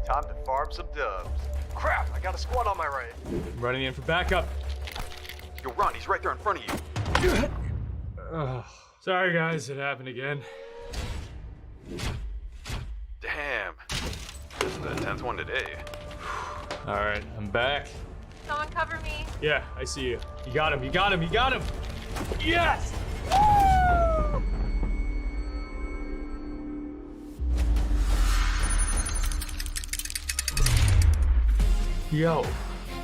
Time to farm some dubs. Crap, I got a squad on my right. I'm running in for backup. Yo, Ron, he's right there in front of you. Sorry guys, it happened again. Damn. This is the 10th one today. All right, I'm back. Someone cover me. Yeah, I see you. You got him, you got him, you got him! Yes! Yo,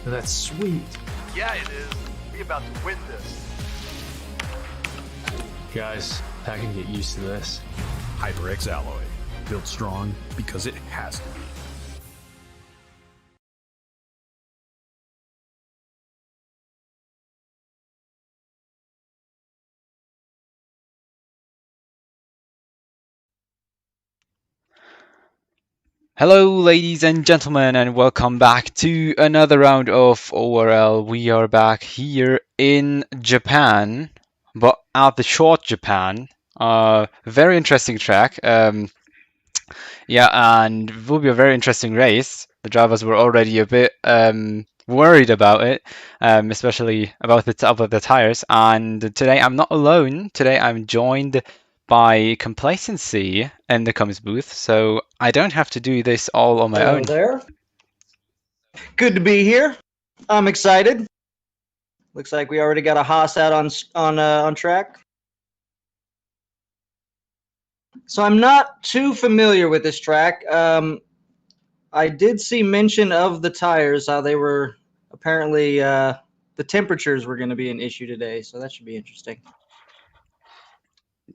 that's sweet. Yeah, it is. We about to win this. Guys, I can get used to this. HyperX alloy. Built strong because it has to be. Hello, ladies and gentlemen, and welcome back to another round of ORL. We are back here in Japan, but at the short Japan. Very interesting track. Yeah, and it will be a very interesting race. The drivers were already a bit worried about it, especially about the top of the tires. And today I'm not alone. Today I'm joined by complacency in the comms booth, so I don't have to do this all on my Hello own. there. Good to be here. I'm excited. Looks like we already got a Haas out on track. So I'm not too familiar with this track. I did see mention of the tires, how they were apparently the temperatures were going to be an issue today, so that should be interesting.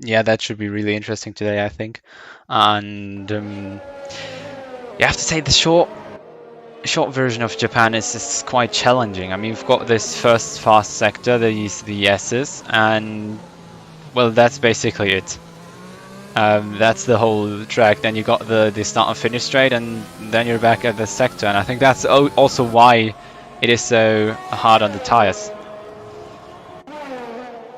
Yeah, that should be really interesting today, I think. And you have to say the short version of Japan is quite challenging. I mean, we've got this first fast sector, the S's, and well, that's basically it. That's the whole track. Then you got the start and finish straight, and then you're back at the sector. And I think that's also why it is so hard on the tires.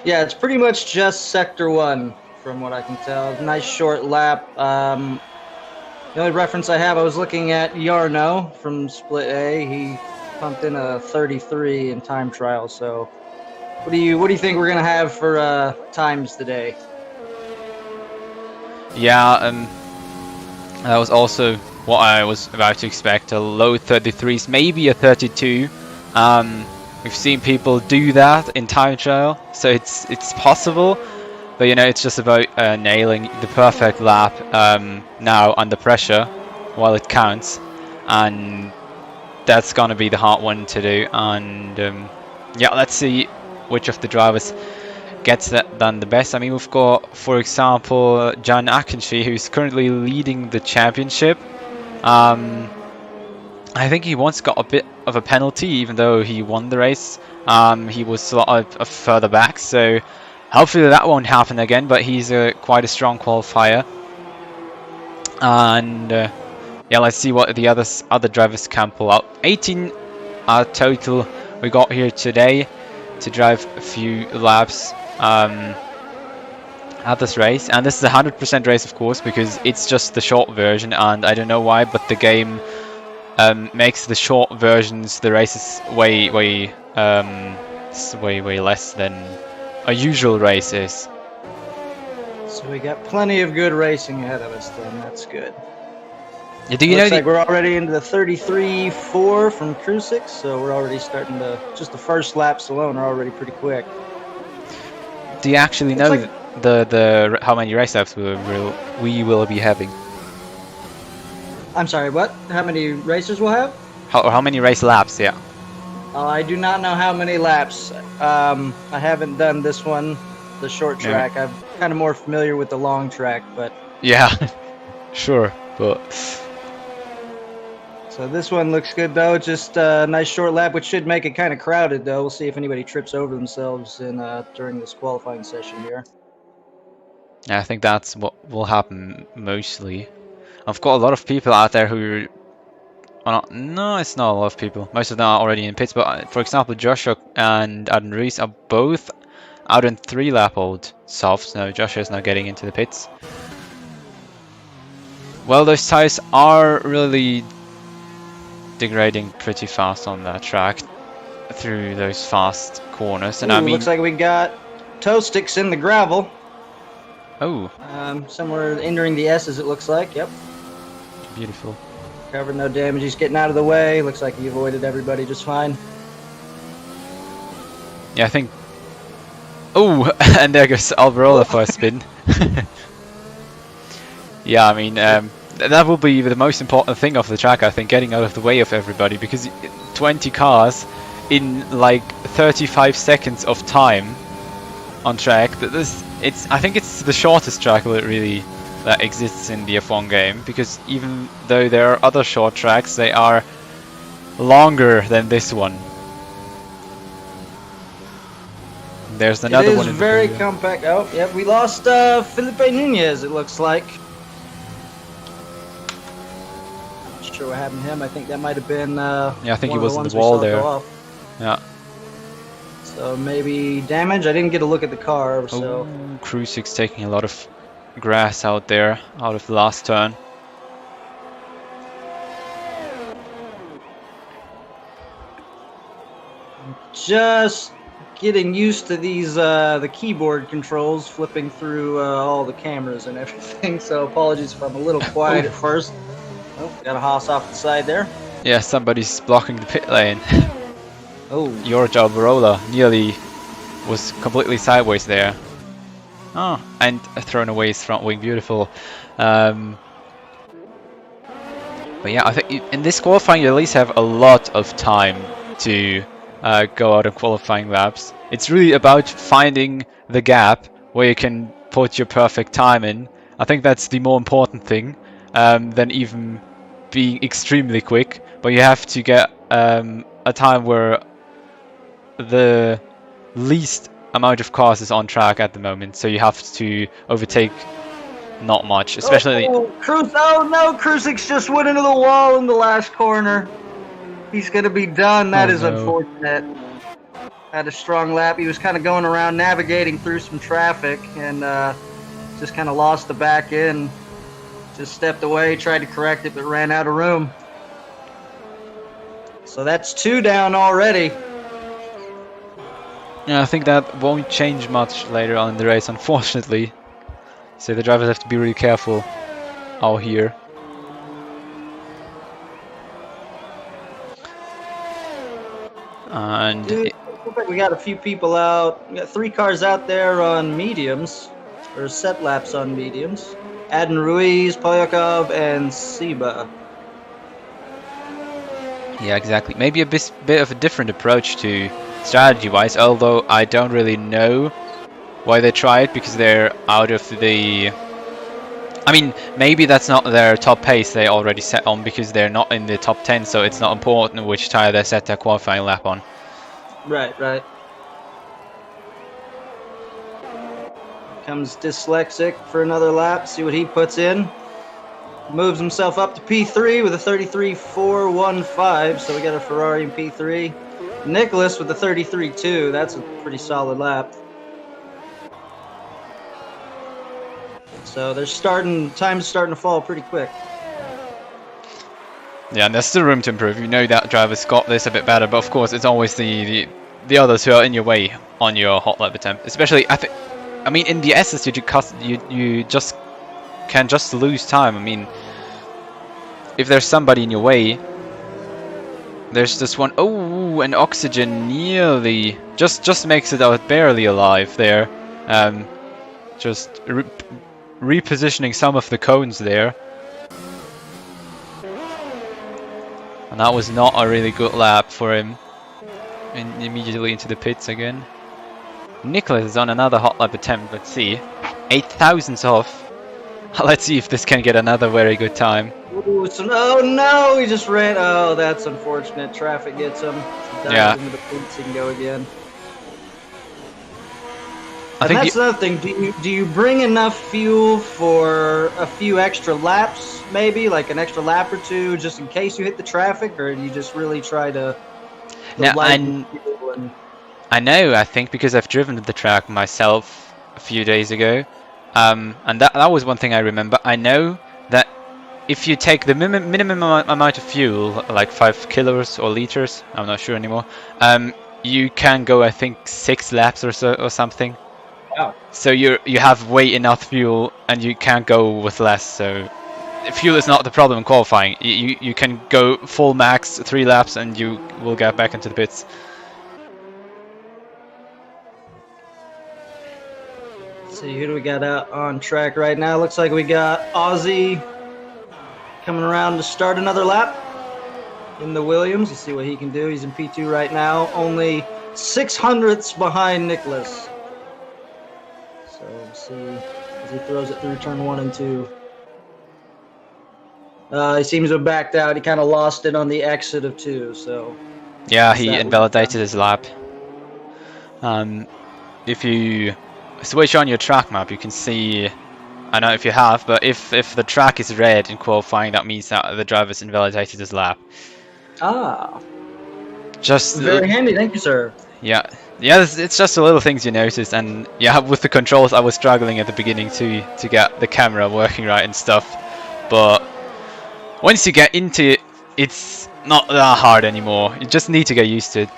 Yeah, it's pretty much just Sector 1, from what I can tell. Nice short lap. The only reference I have, I was looking at Yarno from Split A. He pumped in a 33 in time trial. So, what do you think we're gonna have for times today? Yeah, that was also what I was about to expect. A low 33s, maybe a 32. We've seen people do that in time trial, so it's possible. But you know, it's just about nailing the perfect lap now under pressure while it counts, and that's gonna be the hard one to do. And yeah, let's see which of the drivers gets that done the best. I mean, we've got, for example, Jan Akenshi, who's currently leading the championship. I think he once got a bit of a penalty, even though he won the race. He was a lot further back, so hopefully that won't happen again. But he's quite a strong qualifier. And yeah, let's see what the other drivers can pull out. 18 total we got here today to drive a few laps at this race, and this is a 100% race, of course, because it's just the short version. And I don't know why, but the game makes the short versions, the races way less than a usual race is. So we got plenty of good racing ahead of us then, that's good. Yeah, do you Looks know like we're already into the 33.4 from Crucix, so we're already starting to, just the first laps alone are already pretty quick. do you actually know like- the how many race laps we will be having? I'm sorry, what? How many racers we'll have? How many race laps? Yeah. I do not know how many laps. I haven't done this one, the short Yeah. track. I'm kind of more familiar with the long track, but... Yeah, sure, but... So this one looks good, though. Just a nice short lap, which should make it kind of crowded, though. We'll see if anybody trips over themselves during this qualifying session here. Yeah, I think that's what will happen mostly. I've got a lot of people out there who... Well, no, it's not a lot of people. Most of them are already in pits, but for example, Joshua and Adam Rees are both out in 3-lap-old softs. No, Joshua's not getting into the pits. Well, those tires are really degrading pretty fast on that track through those fast corners. And Ooh, I mean, looks like we got toe sticks in the gravel. oh, Somewhere entering the S's, it looks like. Yep. beautiful. Covered, no damage. He's getting out of the way. Looks like he avoided everybody just fine. Yeah, I think... Oh, and there goes Alvarola for a spin. Yeah, I mean, that will be the most important thing of the track, I think, getting out of the way of everybody, because 20 cars in like 35 seconds of time on track. I think it's the shortest track that exists in the F1 game, because even though there are other short tracks, they are longer than this one. There's another one. It is very compact. Oh, yep, we lost Felipe Nunez, it looks like. sure what happened to him. I think that might have been Yeah, I think he one of was the in ones the we wall saw go there. off. Yeah. So maybe damage. I didn't get a look at the car, so Oh, Cruisig's taking a lot of grass out there, out of the last turn. just getting used to these the keyboard controls, flipping through all the cameras and everything. So apologies if I'm a little quiet at first. Oh, got a Haas off the side there. Yeah, somebody's blocking the pit lane. Oh, George Alvarola nearly was completely sideways there. Oh, and thrown away his front wing, beautiful. But yeah, I think in this qualifying you at least have a lot of time to go out of qualifying laps. It's really about finding the gap where you can put your perfect time in. I think that's the more important thing than even being extremely quick. But you have to get a time where the least amount of cars is on track at the moment, so you have to overtake not much, especially. Oh no, Cruisig's just went into the wall in the last corner. He's gonna be done. That is no. unfortunate. Had a strong lap. He was kind of going around navigating through some traffic and just kind of lost the back end. Just stepped away, tried to correct it, but ran out of room. So that's 2 down already. Yeah, I think that won't change much later on in the race, unfortunately. So the drivers have to be really careful out here. And Dude, looks like we got a few people out. We got 3 cars out there on mediums, or set laps on mediums. Adin Ruiz, Polyakov, and Seba. yeah, exactly. Maybe a bit of a different approach to strategy-wise, although I don't really know why they try it, because they're out of the... I mean, maybe that's not their top pace they already set on, because they're not in the top 10, so it's not important which tire they set their qualifying lap on. Right. Comes Dyslexic for another lap. See what he puts in. Moves himself up to P3 with a 33.415, so we got a Ferrari in P3. Nicholas with the 33.2. That's a pretty solid lap. So they're time's starting to fall pretty quick. Yeah, and there's still room to improve. You know that driver's got this a bit better, but of course it's always the others who are in your way on your hot lap attempt. Especially, I mean, in the S's you just can just lose time. I mean, if there's somebody in your way, there's this one. Oh, and Oxygen nearly just makes it out barely alive there. Just repositioning some of the cones there. And that was not a really good lap for him. And immediately into the pits again. Nicholas is on another hot lap attempt. Let's see. 8 thousandths off. Let's see if this can get another very good time. Ooh, oh no, he just ran. Oh, that's unfortunate. Traffic gets him. He dives into the pits and go again. And that's another thing. Do you bring enough fuel for a few extra laps, maybe like an extra lap or two, just in case you hit the traffic, or do you just really try to? Now, I know. I think because I've driven the track myself a few days ago, and that was one thing I remember. I know that if you take the minimum amount of fuel, like 5 kilos or liters, I'm not sure anymore, you can go, I think, 6 laps or so or something. Wow. So you have way enough fuel, and you can't go with less. So fuel is not the problem in qualifying. You can go full max 3 laps, and you will get back into the pits. Let's see, who do we got out on track right now? Looks like we got Ozzy coming around to start another lap in the Williams. Let's see what he can do. He's in P2 right now, only 600ths behind Nicholas. So we'll see as he throws it through turn 1 and 2. He seems to have backed out. He kind of lost it on the exit of 2. So yeah, he invalidated his lap. If you switch on your track map, you can see I don't know if you have, but if the track is red in qualifying, that means that the driver's invalidated his lap. Ah, Just very handy. Thank you, sir. yeah, it's just the little things you notice, and yeah, with the controls, I was struggling at the beginning to get the camera working right and stuff. But once you get into it, it's not that hard anymore. You just need to get used to it.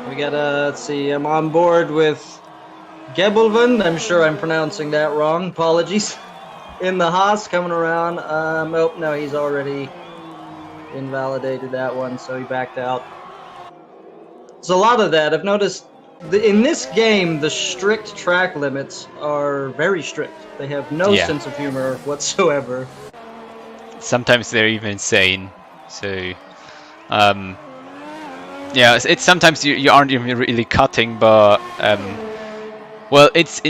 We got let's see, I'm on board with Gebelvan. I'm sure I'm pronouncing that wrong. Apologies. In the Haas coming around. Oh, no, he's already invalidated that one, so he backed out. There's a lot of that. I've noticed in this game, the strict track limits are very strict. They have no sense of humor whatsoever. Sometimes they're even insane. So, yeah, it's sometimes you aren't even really cutting, but well, it's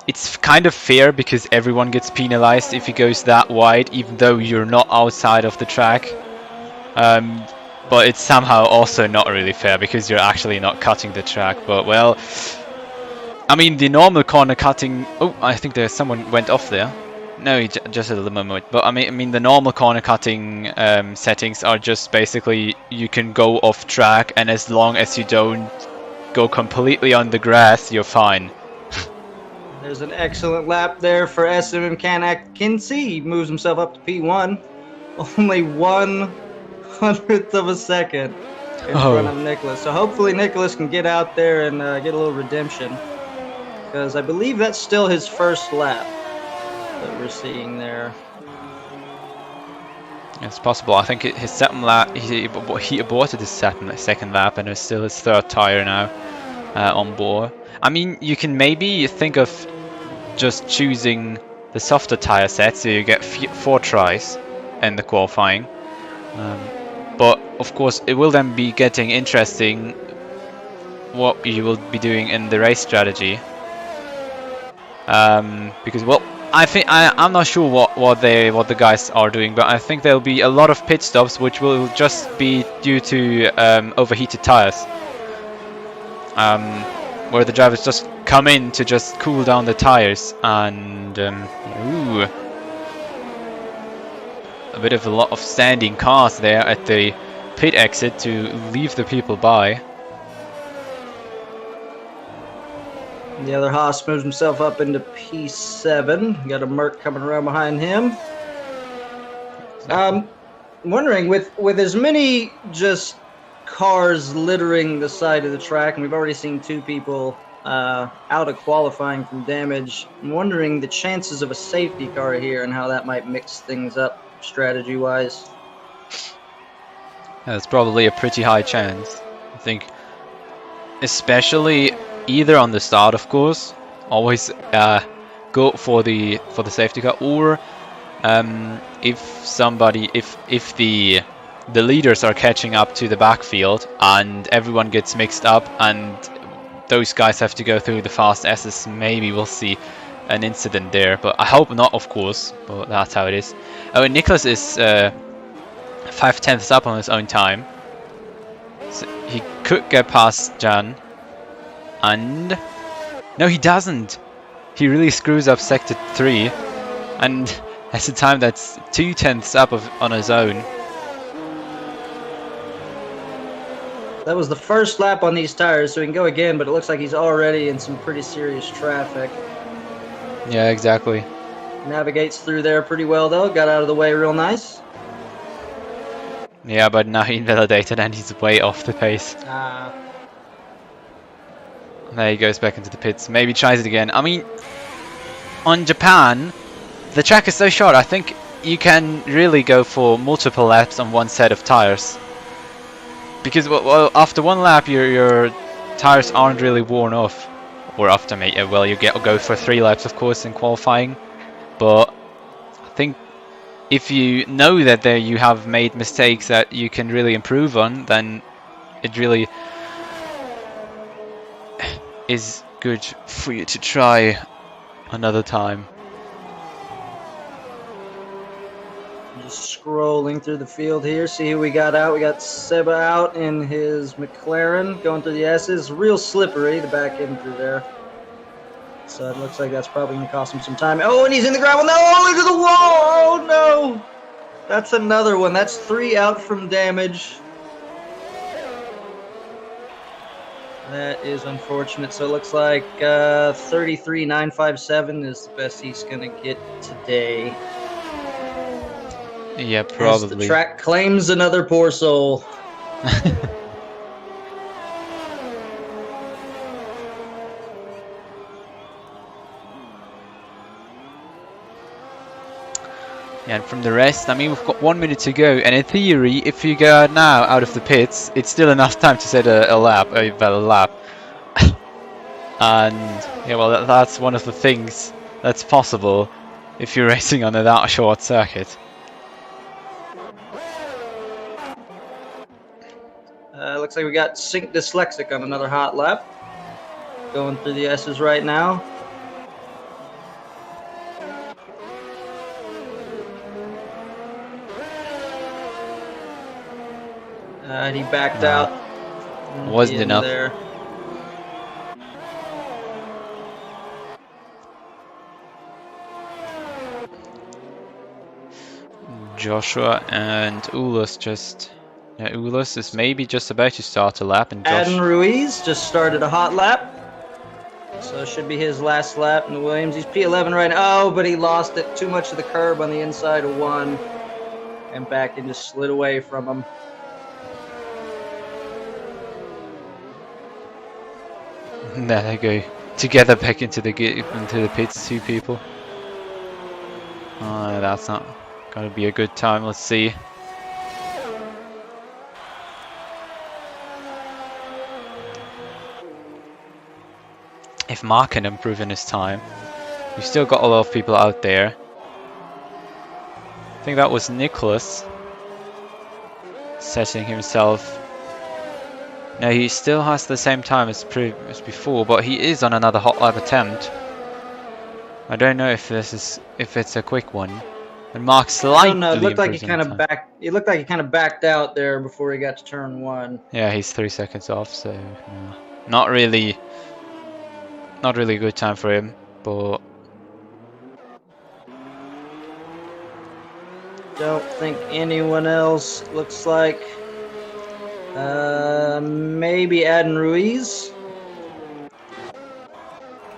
it's kind of fair because everyone gets penalized if he goes that wide, even though you're not outside of the track. But it's somehow also not really fair because you're actually not cutting the track. But well, I mean the normal corner cutting. Oh, I think there's someone went off there. No, he just at the moment. But I mean the normal corner cutting settings are just basically you can go off track, and as long as you don't go completely on the grass, you're fine. There's an excellent lap there for SMM Kanak Kinsey. He moves himself up to P1. Only 1/100th of a second in front of Nicholas. So hopefully Nicholas can get out there and get a little redemption, because I believe that's still his first lap that we're seeing there. It's possible. I think his second lap, he aborted his second lap, and it's still his third tire now on board. I mean, you can maybe think of just choosing the softer tire set, so you get 4 tries in the qualifying. But of course, it will then be getting interesting what you will be doing in the race strategy. Because well, I think I'm not sure what the guys are doing, but I think there'll be a lot of pit stops, which will just be due to overheated tires. Where the drivers just come in to just cool down the tires, and ooh, a bit of a lot of standing cars there at the pit exit to leave the people by. The other Haas moves himself up into P7. Got a Merc coming around behind him. I'm wondering, with as many just cars littering the side of the track, and we've already seen 2 people out of qualifying from damage, I'm wondering the chances of a safety car here and how that might mix things up strategy-wise. That's probably a pretty high chance. I think, especially either on the start, of course, always go for the safety car, or if the leaders are catching up to the backfield and everyone gets mixed up and those guys have to go through the fast S's, maybe we'll see an incident there, but I hope not, of course, but that's how it is. Oh, and Nicholas is 5/10ths up on his own time, so he could get past Jan, and no, he doesn't. He really screws up sector 3, and has a time that's 2/10ths up on his own. That was the first lap on these tires, so he can go again, but it looks like he's already in some pretty serious traffic. Yeah, exactly. Navigates through there pretty well, though. Got out of the way real nice. Yeah, but now he invalidated and he's way off the pace. There he goes back into the pits. Maybe tries it again. I mean, on Japan, the track is so short. I think you can really go for multiple laps on one set of tires. Because well, after one lap, your tires aren't really worn off. Or after well, you go for 3 laps, of course, in qualifying. But I think if you know that you have made mistakes that you can really improve on, then it really is good for you to try another time. Just scrolling through the field here, see who we got out. We got Seba out in his McLaren, going through the S's. Real slippery, the back end through there. So it looks like that's probably going to cost him some time. Oh, and he's in the gravel. No, into the wall. Oh, no. That's another one. That's 3 out from damage. That is unfortunate. So it looks like 33,957 is the best he's going to get today. Yeah, As the probably. track claims another poor soul. Yeah, and from the rest, I mean, we've got 1 minute to go, and in theory, if you go out now out of the pits, it's still enough time to set a lap, a valid lap. And yeah, well, that's one of the things that's possible if you're racing on that short circuit. Looks like we got Sync Dyslexic on another hot lap. Going through the S's right now. He backed out. Wasn't enough. There. Joshua and Ulus just... Yeah, Ulus is maybe just about to start a lap, and Adin Ruiz just started a hot lap. So it should be his last lap in the Williams. He's P11 right now. Oh, but he lost it. Too much of the curb on the inside of 1. And back and just slid away from him. There they go. Together back into the pits, 2 people. Oh, that's not gonna be a good time. Let's see. If Mark can improve in his time. We've still got a lot of people out there. I think that was Nicholas setting himself. No, he still has the same time as before, but he is on another hot lap attempt. I don't know if it's a quick one. And Mark slightly. I don't know. It looked like he improves in kind of time. backed. It looked like he kind of backed out there before he got to turn 1. Yeah, he's 3 seconds off, so not really a good time for him. But Don't think anyone else. Looks like maybe Adin Ruiz.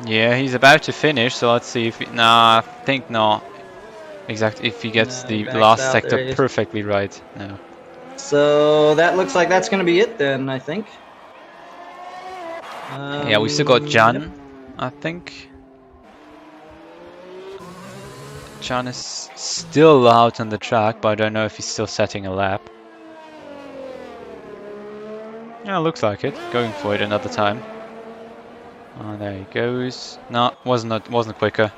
yeah, he's about to finish. So let's see if nah, I think not. Exactly, if he gets No, he the backs last out. There sector he is. perfectly right. No. So that looks like that's going to be it then, I think. Yeah, we still got Jan, Yep. I think. Jan is still out on the track, but I don't know if he's still setting a lap. Yeah, looks like it. Going for it another time. Oh, there he goes. No, wasn't quicker.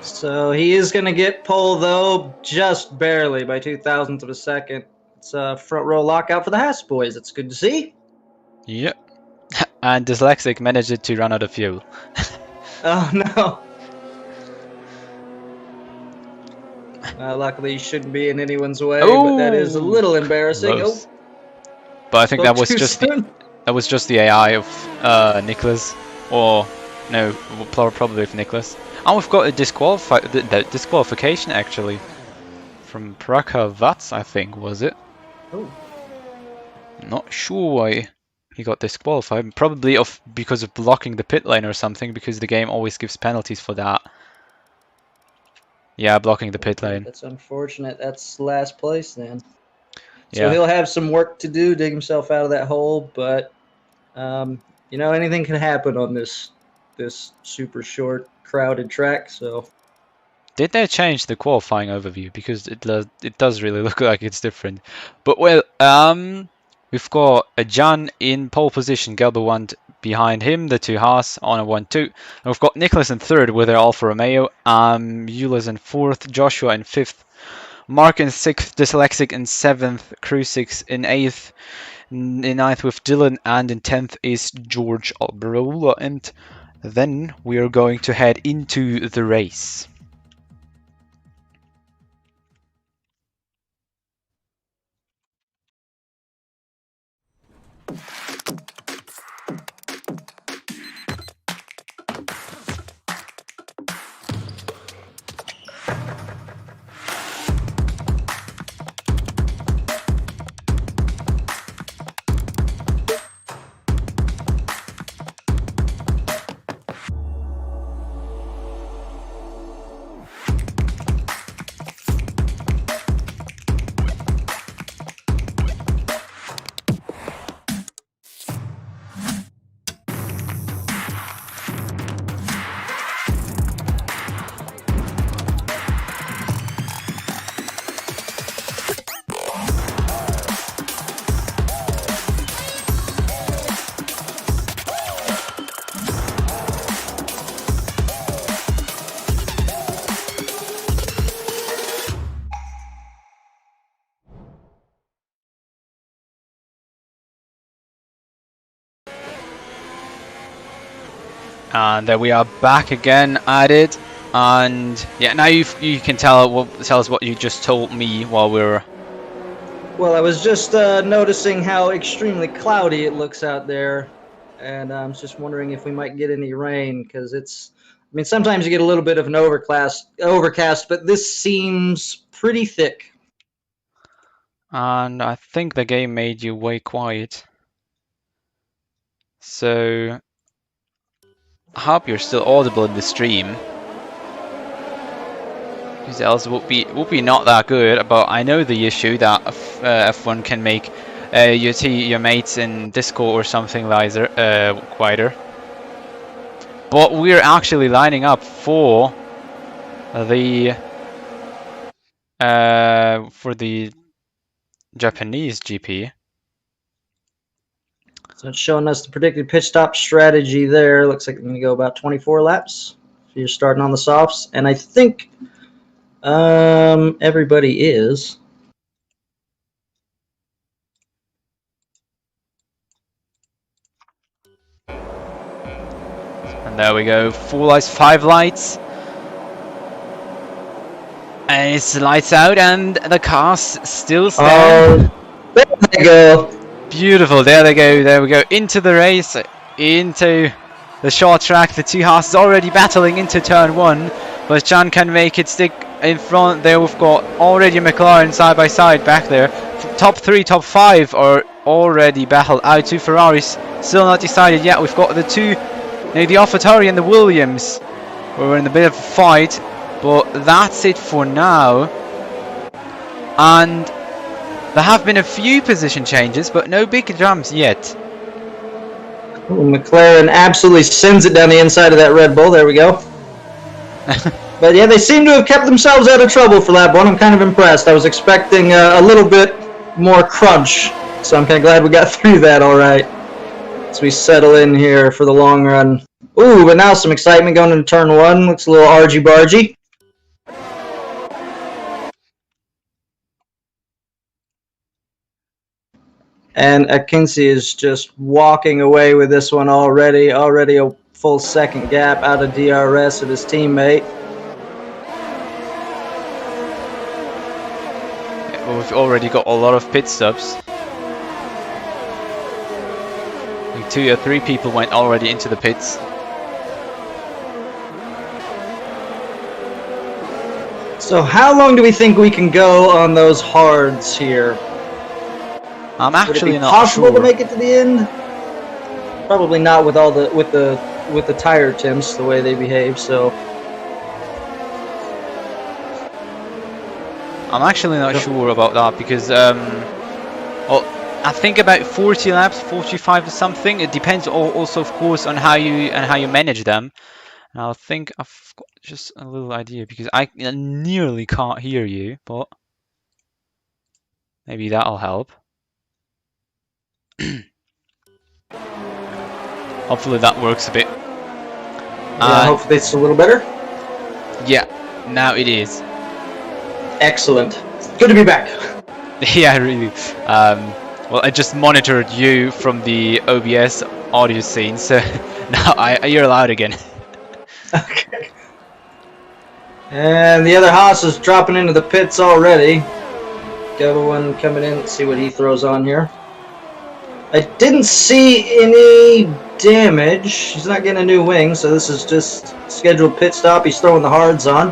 So he is going to get pole, though, just barely by 0.02 of a second. It's a front row lockout for the Haas boys. It's good to see. Yep. And Dyslexic managed to run out of fuel. Oh, no. Luckily, he shouldn't be in anyone's way, but that is a little embarrassing. Close. Oh, But I think that was spoke too just soon. the AI of Nicholas, or no, probably of Nicholas. And we've got a disqualification actually from Prakavat, I think, was it? Oh. Not sure why he got disqualified. Probably because of blocking the pit lane or something, because the game always gives penalties for that. Yeah, blocking the pit lane. That's unfortunate. That's last place then. So Yeah. he'll have some work to do, dig himself out of that hole, but you know, anything can happen on this super short, crowded track. So Did they change the qualifying overview? Because it does really look like it's different. But well, we've got a Jan in pole position, Gelberwand behind him, the 2 Haas on a 1-2. And we've got Nicholas in 3rd with their Alfa Romeo, Eulas in 4th, Joshua in 5th, Mark in 6th, Dyslexic in 7th, Crucix in 8th, in 9th with Dylan, and in 10th is George Alberola. And then we are going to head into the race. And there we are back again at it. And yeah, now you can tell us what you just told me while we were. Well, I was just noticing how extremely cloudy it looks out there, and I'm just wondering if we might get any rain, because it's, I mean, sometimes you get a little bit of an overcast, but this seems pretty thick. And I think the game made you way quiet. So I hope you're still audible in the stream. Because else it would be not that good. But I know the issue that F1 can make your mates in Discord or something quieter. But we're actually lining up for the Japanese GP. So it's showing us the predicted pit stop strategy there. Looks like I'm going to go about 24 laps. So you're starting on the softs, and I think everybody is. And there we go, 4 lights, 5 lights. And it's lights out, and the cars still stand. There they go. Beautiful, there they go, there we go. Into the race, into the short track. The two horses already battling into turn 1. But John can make it stick in front. There we've got already McLaren side by side back there. Top 3, top 5 are already battled out. 2 Ferraris still not decided yet. We've got the two, the AlphaTauri and the Williams. We're in a bit of a fight, but that's it for now. And there have been a few position changes, but no big jumps yet. Ooh, McLaren absolutely sends it down the inside of that Red Bull. There we go. But yeah, they seem to have kept themselves out of trouble for lap 1. I'm kind of impressed. I was expecting a little bit more crunch, so I'm kind of glad we got through that all right. As we settle in here for the long run. Ooh, but now some excitement going into turn 1. Looks a little argy-bargy. And Akinci is just walking away with this one already. Already a full second gap out of DRS at his teammate. Yeah, we've already got a lot of pit stops. Like 2 or 3 people went already into the pits. So how long do we think we can go on those hards here? I'm actually Would it be not possible sure. to make it to the end? Probably not with all the with the tire temps the way they behave. So I'm actually not sure about that because well, I think about 40 laps, 45 or something. It depends also, of course, on how you manage them. And I think I've got just a little idea because I nearly can't hear you, but maybe that'll help. Hopefully that works a bit. yeah, hopefully it's a little better. Yeah, now it is. Excellent. Good to be back. Yeah, really. Well, I just monitored you from the OBS audio scene, so now you're allowed again. Okay. And the other Haas is dropping into the pits already. Got one coming in. Let's see what he throws on here. I didn't see any damage. He's not getting a new wing, so this is just scheduled pit stop. He's throwing the hards on.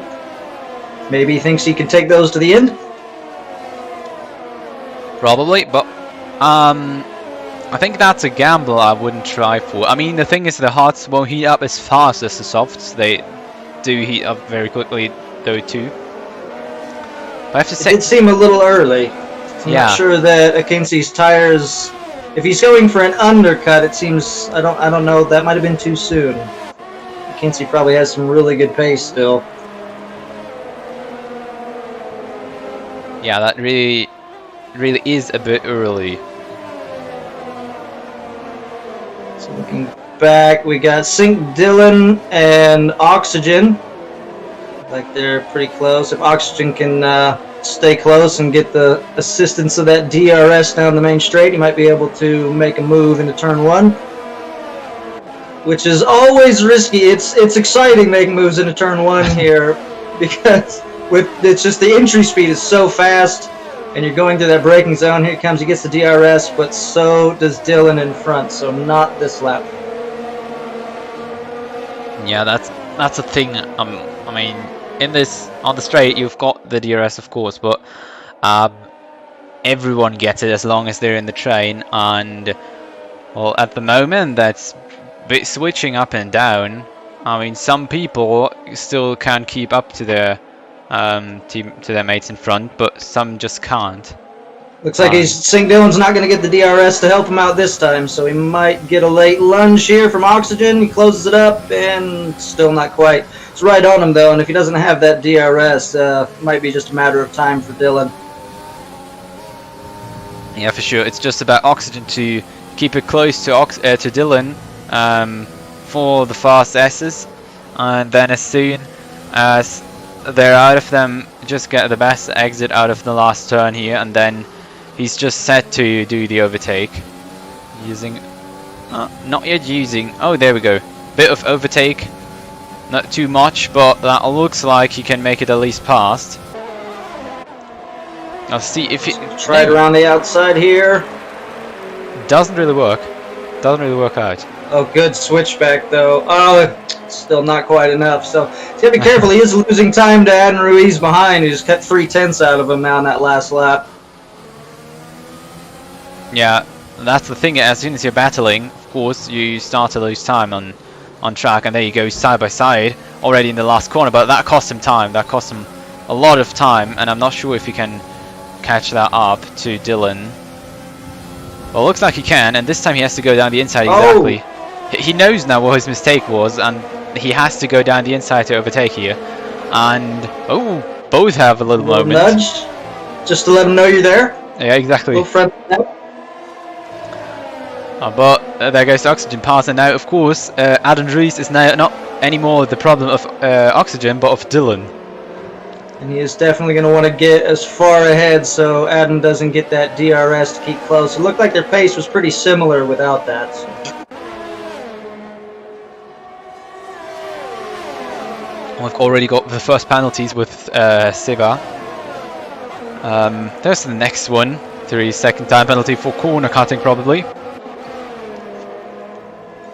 Maybe he thinks he can take those to the end. Probably, but I think that's a gamble I wouldn't try for. I mean, the thing is, the hards won't heat up as fast as the softs. They do heat up very quickly, though, too. But I have to say, It did seem a little early. I'm Yeah. not sure that Akinci's tires. If he's going for an undercut, it seems I don't know. That might have been too soon. Akinci probably has some really good pace still. yeah, that really is a bit early. So looking back, we got Sync Dylan and Oxygen. Like they're pretty close. If Oxygen can stay close and get the assistance of that DRS down the main straight, he might be able to make a move into turn 1. which is always risky. It's exciting making moves into turn 1 here because it's just the entry speed is so fast, and you're going through that braking zone. Here it comes. He gets the DRS, but so does Dylan in front. So not this lap. Yeah, that's a thing. I mean, in this on the straight, you've got the DRS, of course, but everyone gets it as long as they're in the train. And well, at the moment, that's switching up and down. I mean, some people still can keep up to their mates in front, but some just can't. Looks like St. Dylan's not going to get the DRS to help him out this time, so he might get a late lunge here from Oxygen. He closes it up, and still not quite. It's right on him, though, and if he doesn't have that DRS, it might be just a matter of time for Dylan. Yeah, for sure. It's just about Oxygen to keep it close to Dylan for the fast S's, and then as soon as they're out of them, just get the best exit out of the last turn here, and then he's just set to do the overtake. Using... not yet using... Oh, there we go. Bit of overtake. Not too much, but that looks like he can make it at least past. I'll see if it... Try it around the outside here. Doesn't really work. Doesn't really work out. Oh, good switchback, though. Oh, still not quite enough. So he's got to be careful. He is losing time to Adam Ruiz behind. He just cut 3/10 out of him now in that last lap. Yeah, that's the thing. As soon as you're battling, of course, you start to lose time on track, and there you go, side by side already in the last corner. But that cost him time. That cost him a lot of time, and I'm not sure if he can catch that up to Dylan. Well, it looks like he can, and this time he has to go down the inside exactly. Oh. He knows now what his mistake was, and he has to go down the inside to overtake here. And oh, both have a little moment. Nudge, just to let him know you're there. Yeah, exactly. But there goes Oxygen pass, and now of course Adam Ruiz is now not anymore the problem of Oxygen, but of Dylan. And he is definitely going to want to get as far ahead so Adam doesn't get that DRS to keep close. It looked like their pace was pretty similar without that. So. We've already got the first penalties with Siva. There's the next one. 3-second time penalty for corner cutting, probably.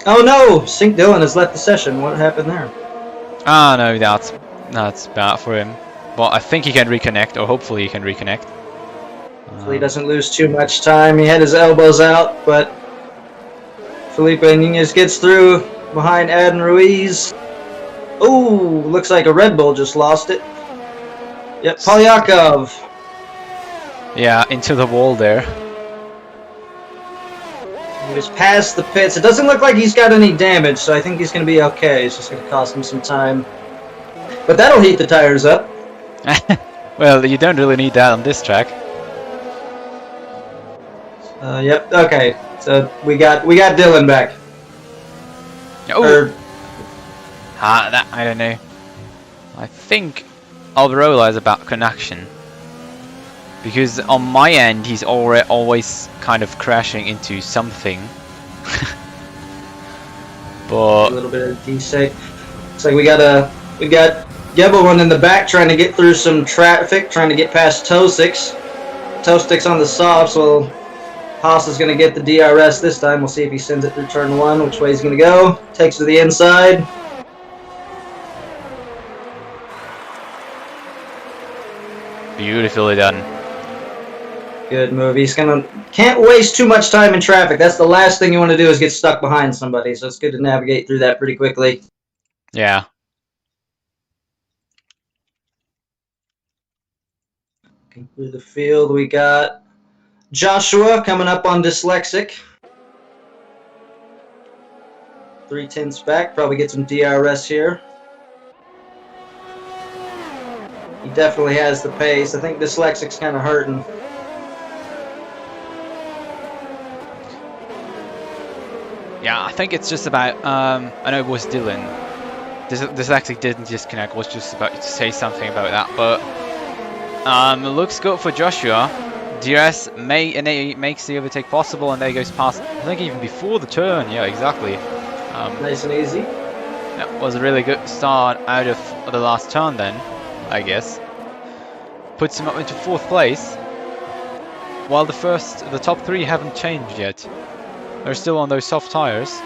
Oh no! St. Dylan has left the session. What happened there? Ah, no, that's bad for him. But I think he can reconnect, or hopefully he can reconnect. Hopefully he doesn't lose too much time. He had his elbows out, but Felipe Nunez gets through behind Adam Ruiz. Ooh, looks like a Red Bull just lost it. Yep, Polyakov. Yeah, into the wall there. He was past the pits. It doesn't look like he's got any damage, so I think he's going to be okay. It's just going to cost him some time. But that'll heat the tires up. Well, you don't really need that on this track. Yep. Okay. So we got Dylan back. Oh. That I don't know. I think Alberola is about connection, because on my end he's always kind of crashing into something. But a little bit of D-sake. Looks like we got Gebelman in the back trying to get through some traffic, trying to get past Tosix. Tosix on the softs. Well, Haas is going to get the DRS this time. We'll see if he sends it through turn 1, which way he's going to go. Takes to the inside. beautifully done. Good move. He's can't waste too much time in traffic. That's the last thing you want to do is get stuck behind somebody. So it's good to navigate through that pretty quickly. Yeah. Through the field, we got Joshua coming up on Dyslexic. 3/10 back. Probably get some DRS here. He definitely has the pace. I think Dyslexic's kind of hurting. Yeah, I think it's just about, I know it was Dylan. Dyslexic didn't disconnect, was just about to say something about that, but it looks good for Joshua. DRS makes the overtake possible, and there he goes past, I think even before the turn, yeah, exactly. Nice and easy. That was a really good start out of the last turn then, I guess. Puts him up into 4th place. While the top 3 haven't changed yet. They're still on those soft tires.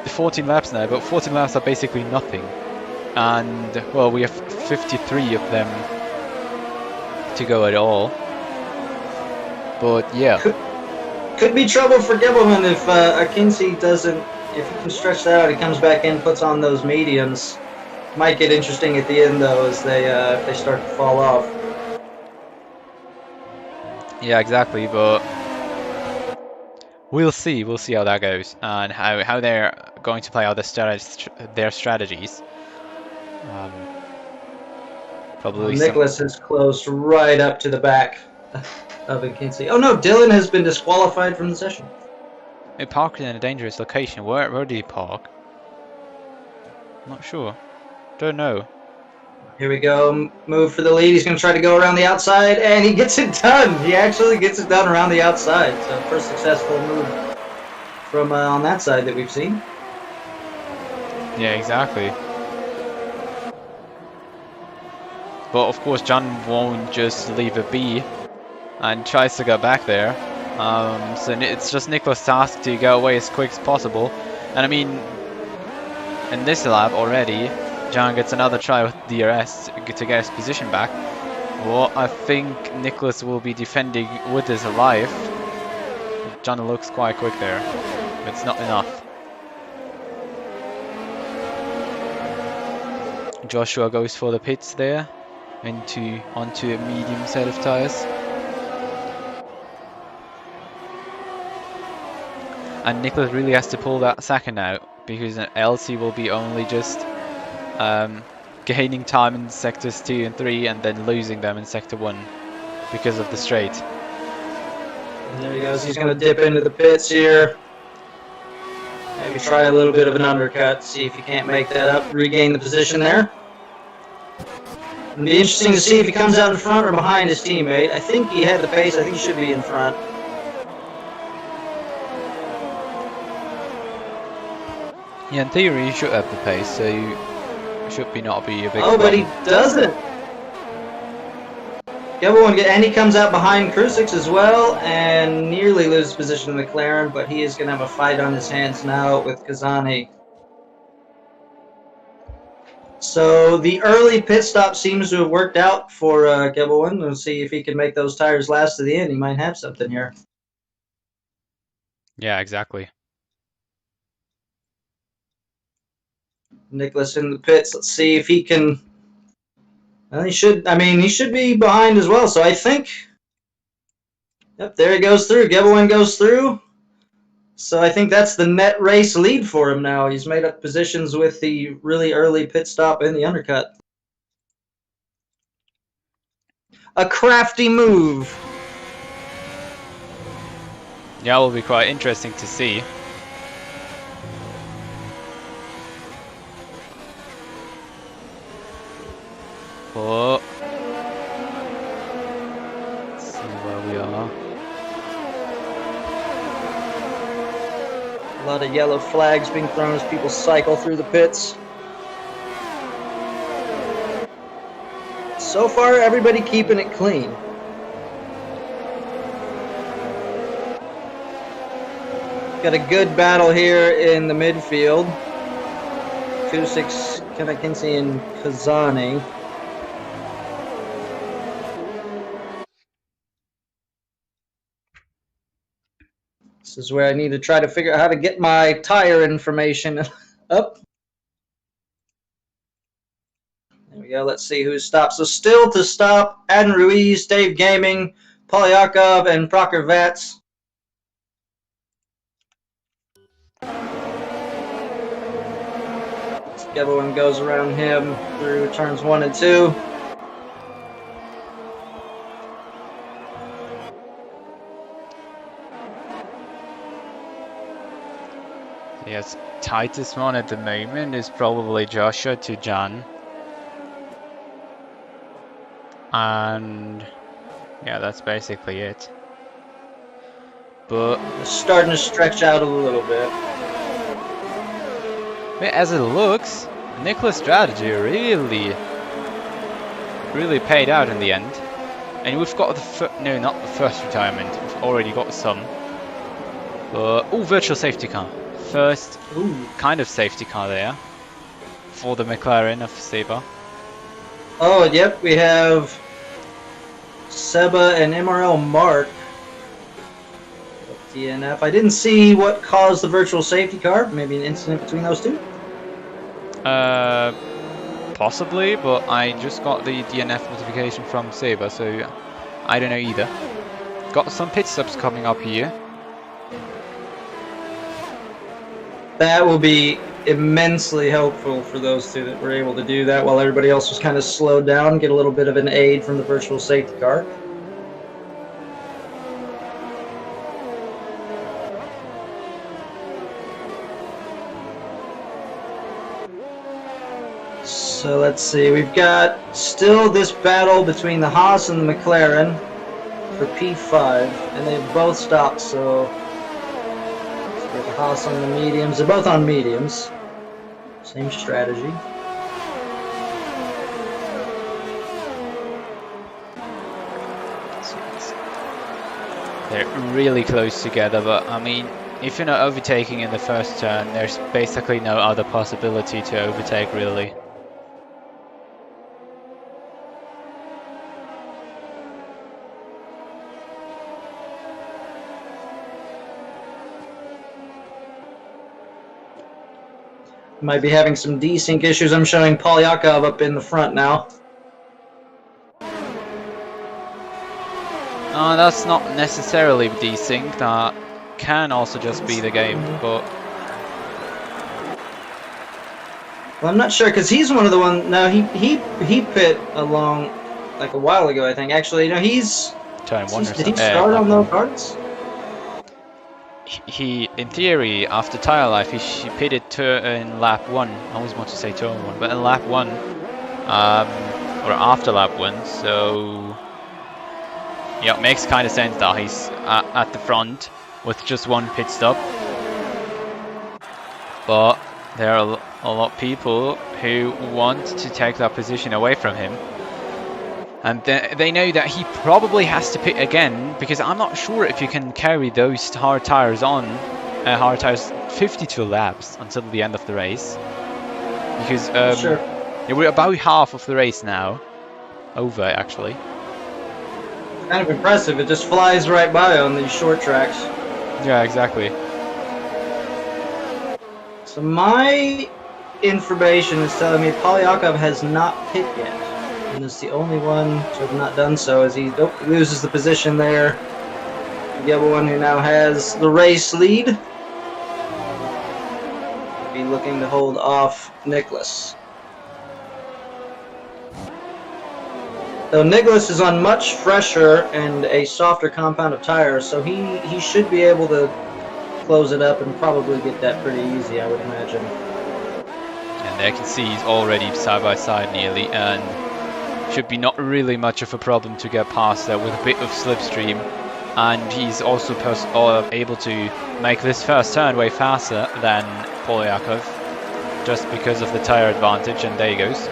The 14 laps now, but 14 laps are basically nothing. And, well, we have 53 of them to go at all. But, yeah. Could be trouble for Gibbleman if Akinci doesn't... If he can stretch that out, he comes back in, puts on those mediums. Might get interesting at the end, though, as they start to fall off. Yeah, exactly, but... We'll see how that goes, and how they're going to play out their strategies. Probably Nicholas has closed right up to the back of Akinci. Oh no, Dylan has been disqualified from the session. He parked in a dangerous location. Where did he park? Not sure. Don't know. Here we go, move for the lead. He's going to try to go around the outside, and he gets it done. He actually gets it done around the outside. So first successful move from on that side that we've seen. Yeah, exactly. But of course, John won't just leave a B and tries to go back there. So it's just Nicholas' task to go away as quick as possible. And I mean, in this lap already, John gets another try with DRS to get his position back. Well, I think Nicholas will be defending with his life. John looks quite quick there. It's not enough. Joshua goes for the pits there, onto a medium set of tires. And Nicholas really has to pull that second out, because else he will be only just gaining time in sectors 2 and 3 and then losing them in sector 1 because of the straight. And there he goes. He's going to dip into the pits here. Maybe try a little bit of an undercut, see if he can't make that up, regain the position there. It'll be interesting to see if he comes out in front or behind his teammate. I think he had the pace. I think he should be in front. Yeah, in theory, you should have the pace, so you should not be a big Oh, but he doesn't. And he comes out behind Krusix as well, and nearly loses position in McLaren, but he is going to have a fight on his hands now with Kazani. So the early pit stop seems to have worked out for Gebelwin. We'll see if he can make those tires last to the end. He might have something here. Yeah, exactly. Nicholas in the pits. Let's see if he can. Well, he should be behind as well. So I think. Yep, there he goes through. Gebelwin goes through. So I think that's the net race lead for him now. He's made up positions with the really early pit stop and the undercut. A crafty move. Yeah, it will be quite interesting to see. Oh. Let's see where we are. A lot of yellow flags being thrown as people cycle through the pits. So far, everybody keeping it clean. Got a good battle here in the midfield. Krusix, Kanakinsi, and Kazani. This is where I need to try to figure out how to get my tire information up. There we go. Let's see who stops. So still to stop, Adin Ruiz, Dave Gaming, Polyakov, and Procker Vats. Everyone goes around him through turns 1 and 2. Yes, tightest one at the moment is probably Joshua to John. And yeah, that's basically it. But It's starting to stretch out a little bit. But as it looks, Nicholas' strategy really paid out in the end. And we've got the no, not the first retirement. We've already got some. Virtual safety car. First kind of safety car there for the McLaren of Seba. Oh, yep, we have Seba and MRL Mark. DNF. I didn't see what caused the virtual safety car. Maybe an incident between those two? Possibly, but I just got the DNF notification from Seba, so I don't know either. Got some pit stops coming up here. That will be immensely helpful for those two that were able to do that while everybody else was kind of slowed down, get a little bit of an aid from the virtual safety car. So let's see, we've got still this battle between the Haas and the McLaren for P5, and they've both stopped, so the Haas on the mediums. They're both on mediums. Same strategy. They're really close together, but I mean, if you're not overtaking in the first turn, there's basically no other possibility to overtake, really. Might be having some desync issues. I'm showing Polyakov up in the front now. That's not necessarily desync. That can also just be the game, but... Well, I'm not sure, because he's one of the ones... No, he pit along, like, a while ago, I think. Actually, no, he's... Turn 1 or did he start on those cards? He, in theory, after tire life, he pitted in lap 1. I always want to say turn 1, but in lap 1, or after lap 1, so yeah, it makes kind of sense that he's at the front with just one pit stop. But there are a lot of people who want to take that position away from him. And they know that he probably has to pit again, because I'm not sure if you can carry those hard tires 52 laps until the end of the race. Because Sure. we're about half of the race now. Over, actually. Kind of impressive. It just flies right by on these short tracks. Yeah, exactly. So my information is telling me Polyakov has not pit yet. And is the only one to have not done so, as he loses the position there. The other one who now has the race lead. Be looking to hold off Nicholas. Though Nicholas is on much fresher and a softer compound of tires, so he should be able to close it up and probably get that pretty easy, I would imagine. And there you can see he's already side by side nearly, and should be not really much of a problem to get past there with a bit of slipstream. And he's also able to make this first turn way faster than Polyakov, just because of the tire advantage, and there he goes.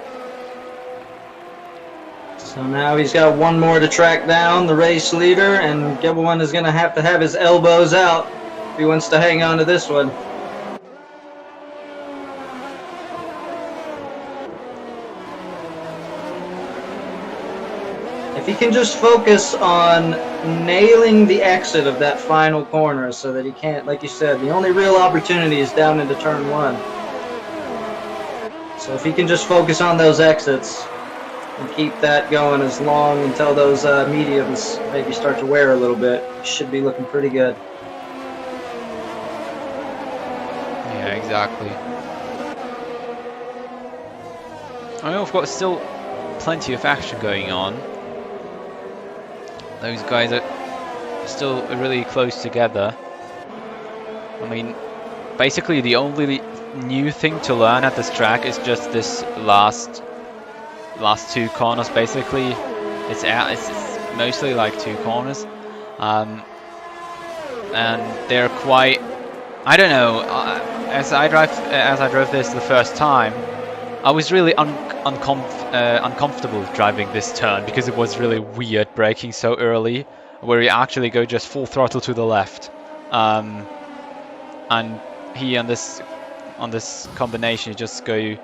So now he's got one more to track down, the race leader, and Gebelman is going to have his elbows out if he wants to hang on to this one. If he can just focus on nailing the exit of that final corner so that he can't, like you said, the only real opportunity is down into turn 1. So if he can just focus on those exits and keep that going as long until those mediums maybe start to wear a little bit, he should be looking pretty good. Yeah, exactly. I know we've got still plenty of action going on. Those guys are still really close together. I mean, basically the only new thing to learn at this track is just this last 2 corners. Basically, it's mostly like 2 corners, and they're quite. I don't know. as I drove this the first time, I was really uncomfortable driving this turn because it was really weird braking so early, where you actually go just full throttle to the left, and here on this combination you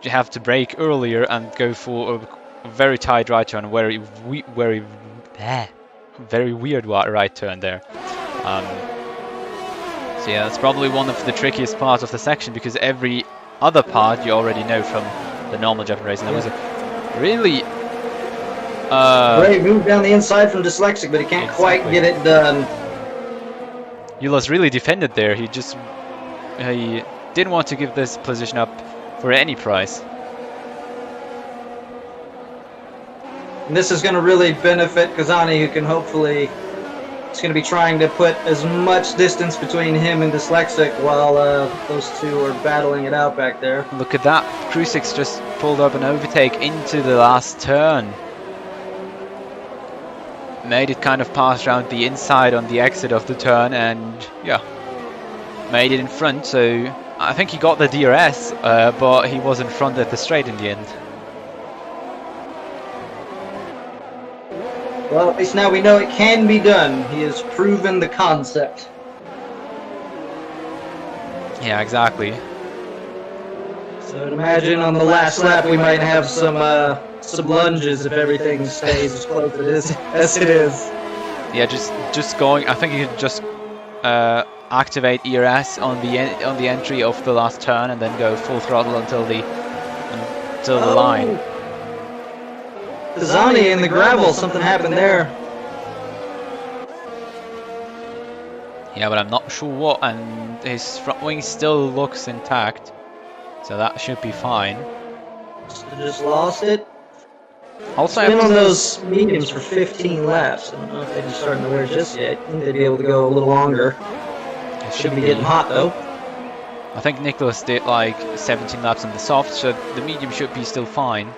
have to brake earlier and go for a very tight right turn, very weird right turn there. So yeah, that's probably one of the trickiest parts of the section, because every other part you already know from the normal Japan race, and that was a really Great move down the inside from Dyslexic, but he can't quite get it done. Yulas really defended there. He didn't want to give this position up for any price. And this is going to really benefit Kazani, who can hopefully... He's going to be trying to put as much distance between him and Dyslexic while those two are battling it out back there. Look at that. Crucix just pulled up an overtake into the last turn. Made it kind of pass around the inside on the exit of the turn, and yeah, made it in front. So I think he got the DRS, but he was in front at the straight in the end. Well, at least now we know it can be done. He has proven the concept. Yeah, exactly. So I'd imagine on the last lap we might have some lunges if everything stays as close as it is. Yeah, just going. I think you can just activate ERS on the entry of the last turn, and then go full throttle until the line. Kazani in the gravel, something happened there. Yeah, but I'm not sure what, and his front wing still looks intact, so that should be fine. Just lost it. Also, I've been on those mediums for 15 laps. I don't know if they're just starting to wear just yet. I think they'd be able to go a little longer. Should be getting hot though. I think Nicholas did like 17 laps on the soft, so the medium should be still fine.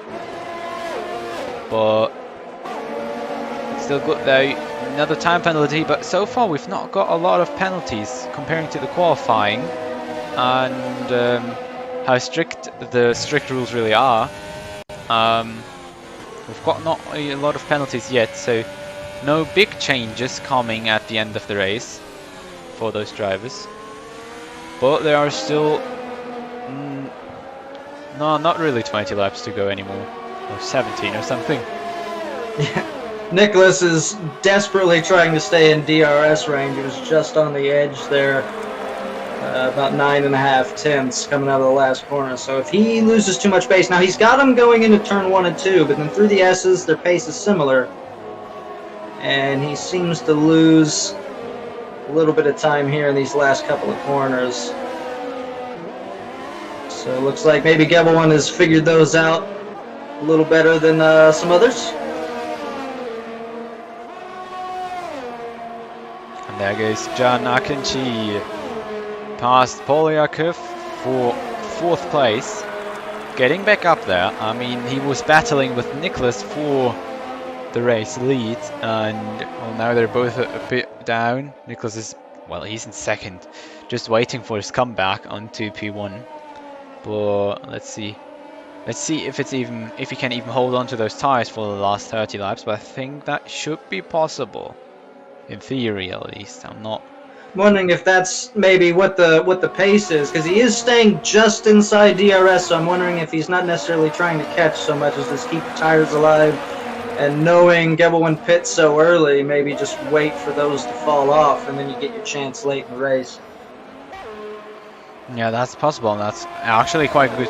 But still good though. Another time penalty, but so far we've not got a lot of penalties comparing to the qualifying, and how strict the strict rules really are. We've got not a lot of penalties yet, so no big changes coming at the end of the race for those drivers. But there are still no, not really 20 laps to go anymore. Or 17 or something. Nicholas is desperately trying to stay in DRS range. He was just on the edge there, about 9.5 tenths coming out of the last corner. So if he loses too much pace, now he's got him going into turn 1 and 2, but then through the S's, their pace is similar. And he seems to lose a little bit of time here in these last couple of corners. So it looks like maybe Gebelwan has figured those out a little better than some others. And there goes John Akinci past Polyakov for 4th place, getting back up there. I mean, he was battling with Nicholas for the race lead, and well, now they're both a bit down. Nicholas is, well, he's in 2nd, just waiting for his comeback onto P1. But let's see if he can even hold on to those tires for the last 30 laps. But I think that should be possible, in theory at least. I'm not wondering if that's maybe what the pace is, because he is staying just inside DRS. So I'm wondering if he's not necessarily trying to catch so much as just keep the tires alive, and knowing Gebelwan pits so early, maybe just wait for those to fall off, and then you get your chance late in the race. Yeah, that's possible, and that's actually quite a good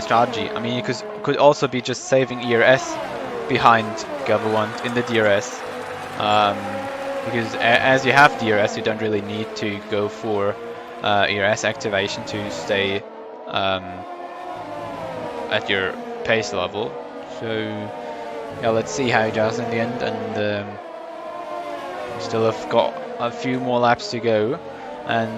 strategy. I mean, you could also be just saving ERS behind Gebelwan in the DRS, because as you have DRS, you don't really need to go for ERS activation to stay at your pace level. So yeah, let's see how he does in the end, and still have got a few more laps to go, and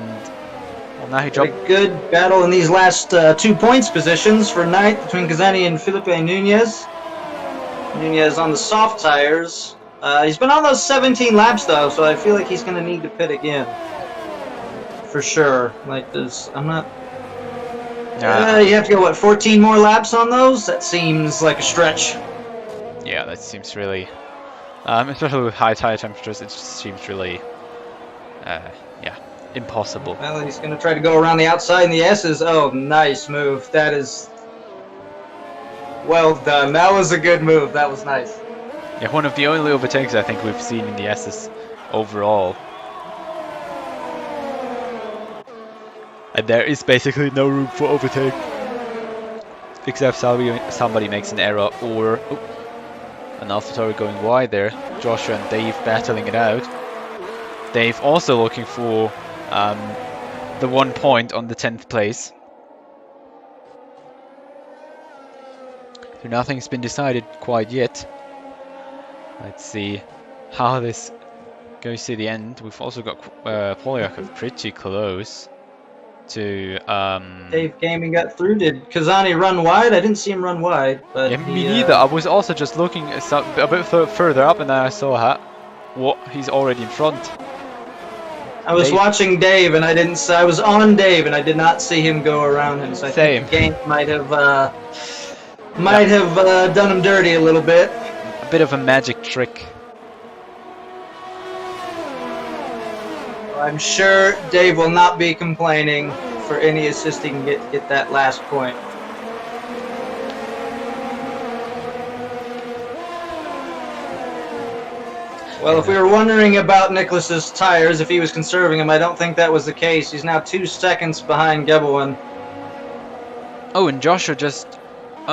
well, now he dropped. A good battle in these last 2 points positions for ninth between Kazani and Felipe Nunez. Nunez on the soft tires. He's been on those 17 laps though, so I feel like he's going to need to pit again. for sure. Like, there's, I'm not. Yeah. You have to go, what, 14 more laps on those? That seems like a stretch. Yeah, that seems really, especially with high tire temperatures, it just seems really, yeah, impossible. Well, he's going to try to go around the outside in the S's. Oh, nice move. That is well done. That was a good move. That was nice. Yeah, one of the only overtakes I think we've seen in the S's overall. And there is basically no room for overtake. Except somebody makes an error or an AlphaTauri going wide there. Joshua and Dave battling it out. Dave also looking for the 1 point on the 10th place. So nothing's been decided quite yet. Let's see how this goes to the end. We've also got Polyakov pretty close to Dave came and got through. Did Kazani run wide? I didn't see him run wide. But yeah, me neither. I was also just looking a bit further up, and then I saw what he's already in front. I was watching Dave, and I was on Dave, and I did not see him go around him. So I think the game might have done him dirty a little bit. A bit of a magic trick. I'm sure Dave will not be complaining for any assist he can get that last point. Well, if we were wondering about Nicholas's tires, if he was conserving them, I don't think that was the case. He's now 2 seconds behind Gebelin. Oh, and Joshua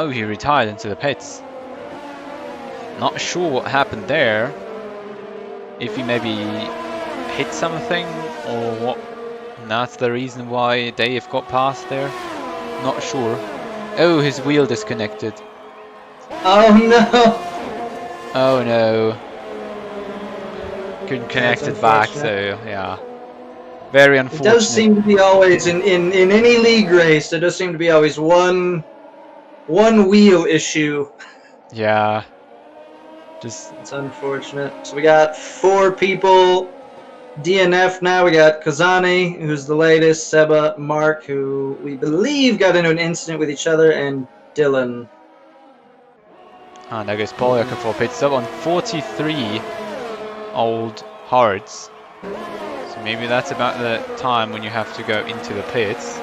he retired into the pits. Not sure what happened there. If he maybe hit something or what. And that's the reason why Dave got past there. Not sure. Oh, his wheel disconnected. Oh no! Oh no. Couldn't connect it back, so yeah. Very unfortunate. It does seem to be always in any league race. There does seem to be always one wheel issue. Yeah. Just it's unfortunate. So we got 4 people DNF now. We got Kazani, who's the latest, Seba, Mark, who we believe got into an incident with each other, and Dylan. And there goes Polyakov for pit stop on 43 old hards. So maybe that's about the time when you have to go into the pits.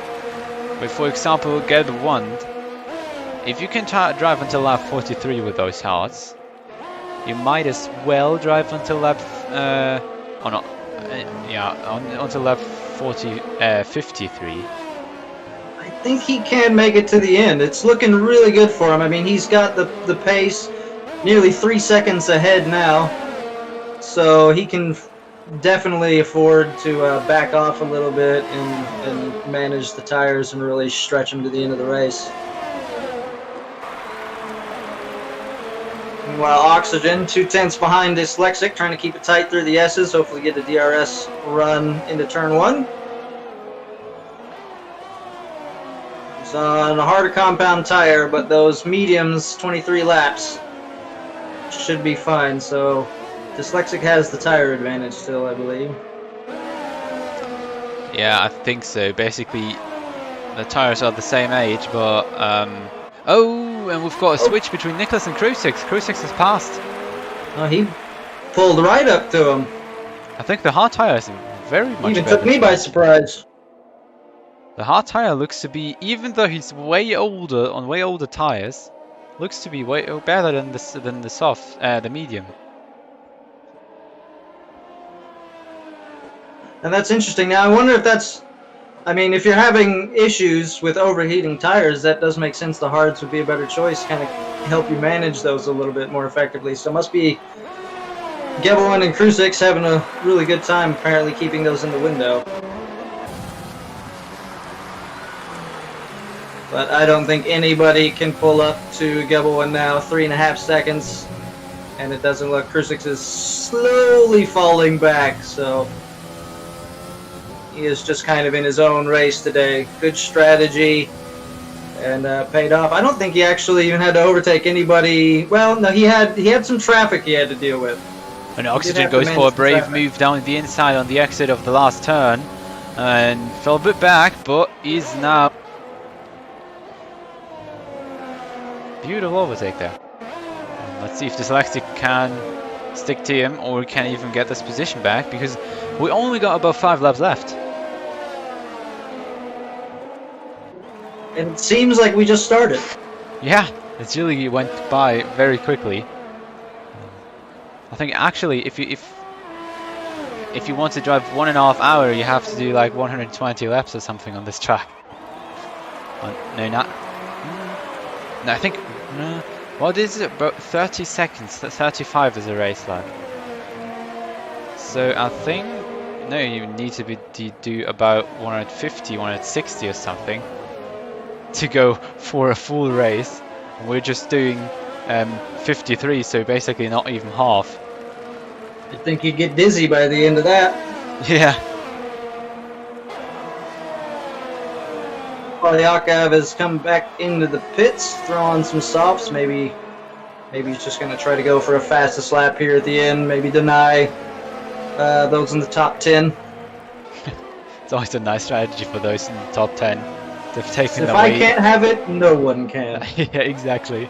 But for example, get one. If you can drive until lap 43 with those hards, you might as well drive until lap until lap 53. I think he can make it to the end. It's looking really good for him. I mean, he's got the pace nearly 3 seconds ahead now, so he can definitely afford to back off a little bit and manage the tires and really stretch them to the end of the race. Meanwhile, Oxygen, 2/10 behind Dyslexic, trying to keep it tight through the S's, hopefully get a DRS run into turn 1. He's on a harder compound tire, but those mediums, 23 laps, should be fine. So Dyslexic has the tire advantage still, I believe. Yeah, I think so. Basically, the tires are the same age, but oh, and we've got a switch between Nicholas and Crucix. Crucix has passed. Oh, he pulled right up to him. I think the hard tire is very much Even better. took me by surprise. The hard tire looks to be, even though he's way older on way older tires, looks to be way better than the soft, the medium. And that's interesting. Now, I wonder if that's... I mean, if you're having issues with overheating tires, that does make sense. The hards would be a better choice, kind of help you manage those a little bit more effectively. So it must be Gebelin and Crucix having a really good time, apparently keeping those in the window. But I don't think anybody can pull up to Gebelin now. 3.5 seconds, and it doesn't look... Crucix is slowly falling back, so... he is just kind of in his own race today. Good strategy, and paid off. I don't think he actually even had to overtake anybody. Well, no, he had some traffic he had to deal with. And Oxygen goes for a brave move down the inside on the exit of the last turn. and fell a bit back, but is now beautiful overtake there. And let's see if Dyslexic can stick to him or can even get this position back, because we only got about 5 laps left. And it seems like we just started. Yeah, it really went by very quickly. I think actually if you want to drive 1.5 hours, you have to do like 120 laps or something on this track. No, not. No, I think. No. What is it? About 30 seconds. 35 is a race lap. So I think no, you need to do about 150, 160 or something to go for a full race. We're just doing 53, so basically not even half. I think you'd get dizzy by the end of that. Yeah. Polyakov has come back into the pits, throwing some softs. Maybe he's just going to try to go for a fastest lap here at the end. Maybe deny those in the top 10. It's always a nice strategy for those in the top 10. They've taken If the I lead. can't have it, no one can. Yeah, exactly.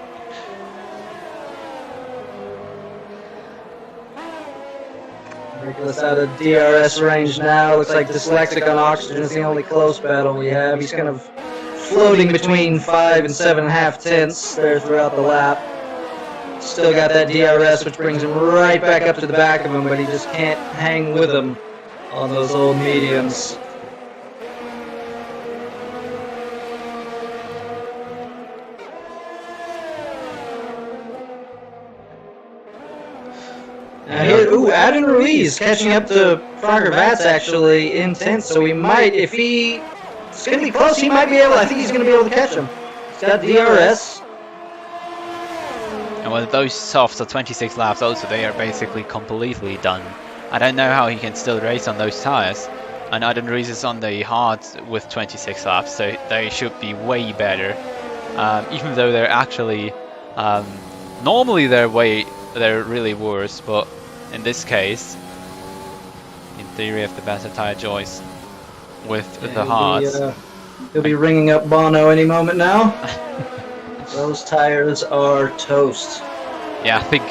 Nicholas out of DRS range now. Looks like Dyslexic on oxygen is the only close battle we have. He's kind of floating between 5 and 7.5 tenths there throughout the lap. Still got that DRS, which brings him right back up to the back of him, but he just can't hang with him on those old mediums. Ooh, Adam Ruiz catching up to Frogger Vats actually in 10th, so he might, if it's going to be close, he might be able, I think he's going to be able to catch him. He's got DRS. And with those softs are 26 laps also, they are basically completely done. I don't know how he can still race on those tires. And Adam Ruiz is on the hards with 26 laps, so they should be way better. Even though they're actually, normally they're really worse, but in this case, in theory, have the better tire choice with the hards. He'll be ringing up Bono any moment now. Those tires are toast. Yeah, I think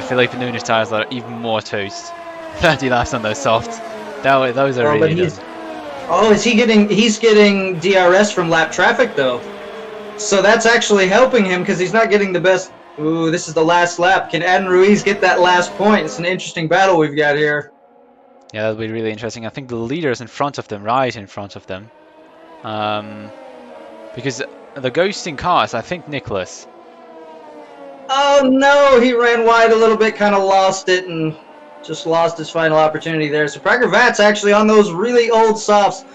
Felipe Nunes tires are even more toast. 30 laps on those softs. Those are really good. Oh, he's getting DRS from lap traffic though. So that's actually helping him because he's not getting the best. Ooh, this is the last lap. Can Adam Ruiz get that last point? It's an interesting battle we've got here. Yeah, that'll be really interesting. I think the leader is in front of them, right in front of them. Because the ghosting cars, I think Nicholas. Oh no, he ran wide a little bit, kind of lost it, and just lost his final opportunity there. So Prager Vat's actually on those really old softs,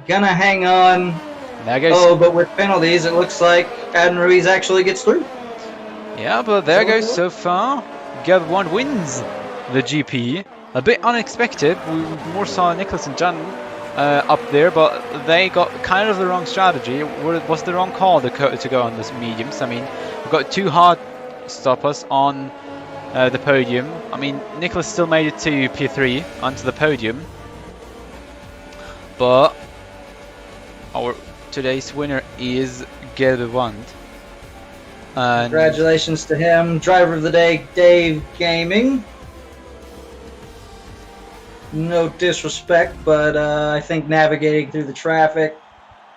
gonna hang on. There goes. Oh, but with penalties, it looks like Adam Ruiz actually gets through. Yeah, but there goes so far. Gel1 wins the GP. A bit unexpected. We more saw Nicholas and John up there, but they got kind of the wrong strategy. It was the wrong call to go on this mediums. I mean, we've got 2 hard stoppers on the podium. I mean, Nicholas still made it to P3 onto the podium, but today's winner is Gel1. Congratulations to him. Driver of the day, Dave Gaming. No disrespect, but I think navigating through the traffic,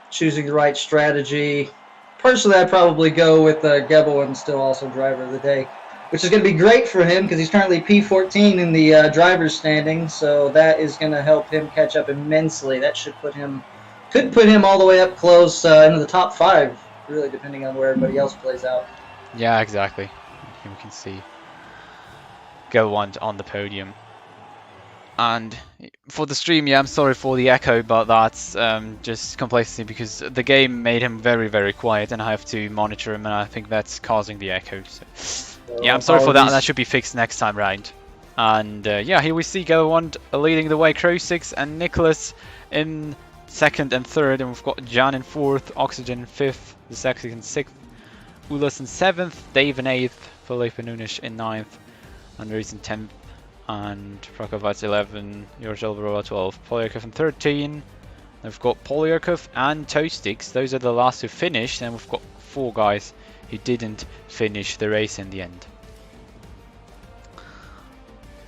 choosing the right strategy. Personally, I'd probably go with Gebelin, still also driver of the day, which is going to be great for him because he's currently P14 in the driver's standing, so that is going to help him catch up immensely. That should could put him all the way up close into the top 5. Really, depending on where everybody else plays out. Yeah, exactly. You can see Gel1 on the podium. And for the stream, yeah, I'm sorry for the echo, but that's just complacency because the game made him very, very quiet, and I have to monitor him, and I think that's causing the echo. So, yeah, I'm sorry for that. That should be fixed next time round. And yeah, here we see Gel1 leading the way, Crow6 and Nicholas in 2nd and 3rd, and we've got Jan in 4th, Oxygen in 5th, the Saxon in 6th, Ulas in 7th, Dave in 8th, Felipe Nunes in 9th, and Ruiz in 10th, and Prakovac 11, George Alvaro 12, Polyakov in 13, We've got Polyakov and Toastix. Those are the last who finished, and we've got 4 guys who didn't finish the race in the end.